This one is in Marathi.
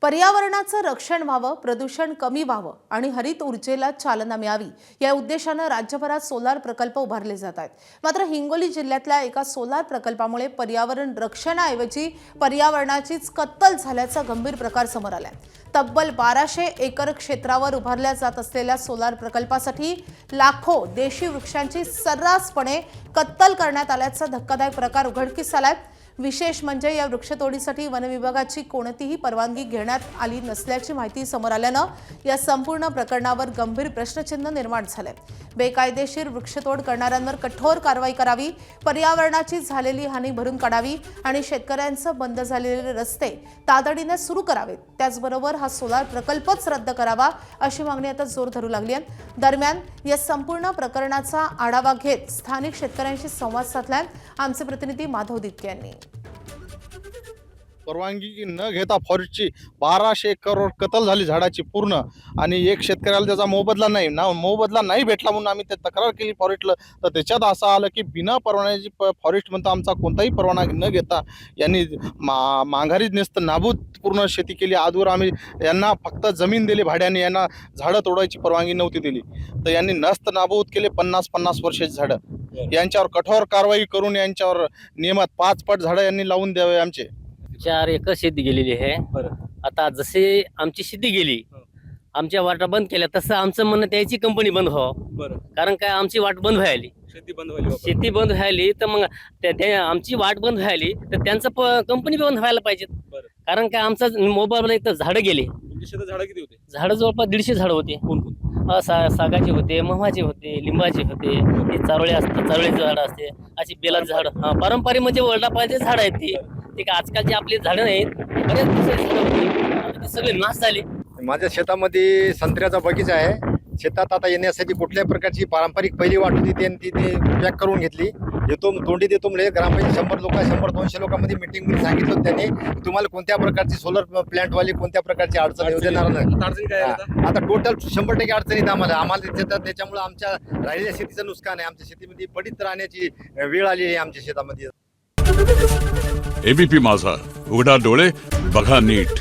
पर्यावरणाचं रक्षण व्हावं, प्रदूषण कमी व्हावं आणि हरित ऊर्जेला चालना मिळावी या उद्देशानं राज्यभरात सोलार प्रकल्प उभारले जात आहेत। मात्र हिंगोली जिल्ह्यातल्या एका सोलार प्रकल्पामुळे पर्यावरण रक्षणाऐवजी पर्यावरणाचीच कत्तल झाल्याचा गंभीर प्रकार समोर आलाय। तब्बल 1200 एकर क्षेत्रावर उभारल्या जात असलेल्या सोलार प्रकल्पासाठी लाखो देशी वृक्षांची सर्रासपणे कत्तल करण्यात आल्याचा धक्कादायक प्रकार उघडकीस आलाय। विशेष म्हणजे या वृक्षतोडीसाठी वन विभागाची कोणतीही परवानगी घेण्यात आली नसल्याची माहिती समोर आल्यानं या संपूर्ण प्रकरणावर गंभीर प्रश्नचिन्ह निर्माण झाले। बेकायदेशीर वृक्षतोड करणाऱ्यांवर कठोर कारवाई करावी, पर्यावरणाची झालेली हानी भरून काढावी आणि शेतकऱ्यांचे बंद झालेले रस्ते तातडीने सुरू करावेत। त्याचबरोबर हा सोलार प्रकल्पच रद्द करावा अशी मागणी आता जोर धरू लागली आहे। दरम्यान या संपूर्ण प्रकरणाचा आढावा घेत स्थानिक शेतकऱ्यांशी संवाद साधलाय आमचे प्रतिनिधी माधव दित्के यांनी। परवानगी न घेता फॉरेस्टची 1200 एकरवर कत्तल झाली झाडाची पूर्ण, आणि एक शेतकऱ्याला त्याचा मोबदला नाही भेटला म्हणून आम्ही ते तक्रार केली फॉरेस्टला। तर त्याच्यात असं आलं की बिना परवान्याची फॉरेस्ट म्हणतो आमचा कोणताही परवाना न घेता यांनी माघारीच नेस्त नाबूद पूर्ण शेती केली। आजवर आम्ही यांना फक्त जमीन दिली भाड्याने, यांना झाडं तोडायची परवानगी नव्हती दिली, तर यांनी नस्त नाबूद केले 50-50 वर्षाची झाडं। यांच्यावर कठोर कारवाई करून यांच्यावर नियमात 5 पट झाडं यांनी लावून द्यावे। आमचे 4 एकर शेती गेलेली आहे। आता जसे आमची शेती गेली, आमच्या वाटा बंद केल्या, तसं आमचं म्हणणं त्याची कंपनी बंद व्हावं। कारण काय आमची वाट बंद व्हायली, शेती बंद व्हायली, तर मग आमची वाट बंद व्हायली तर त्यांचं कंपनी बंद व्हायला पाहिजे। कारण काय आमचा मोबाईल इथं झाडं गेले, झाडं किती होते? झाडं जवळपास 150 झाडं होते। सागाचे होते, महवाचे होते, लिंबाचे होते, हे चारोळे असतात, चारोळीचे झाडं असते, अशी बेलाची झाडं, पारंपरिक म्हणजे वडिलापाचे झाडं आहेत ती। ते काय आजकालची आपली झाडं नाहीत, बरेच दुसरे झाडं होती, ते सगळे नाश झाले। माझ्या शेतामध्ये संत्र्याचा बगीचा आहे। शेतात आता येण्यासाठी कुठल्याही प्रकारची पारंपरिक पहिली वाट होती ती पॅक करून घेतली। तोंडी देतो म्हणजे ग्रामपंचायत 100 लोक 100-200 लोकांमध्ये मीटिंग मध्ये सांगितलं त्यांनी, तुम्हाला कोणत्या प्रकारची सोलर प्लांट वाली कोणत्या प्रकारची अडचण येऊ देणार नाही। आता टोटल 100% अडचण येते आम्हाला त्याच्यामुळे आमच्या राहिलेल्या शेतीचं नुकसान आहे। आमच्या शेतीमध्ये पडीत राहण्याची वेळ आली आहे आमच्या शेतामध्ये। एबीपी माझा, उघडा डोळे बघा नीट।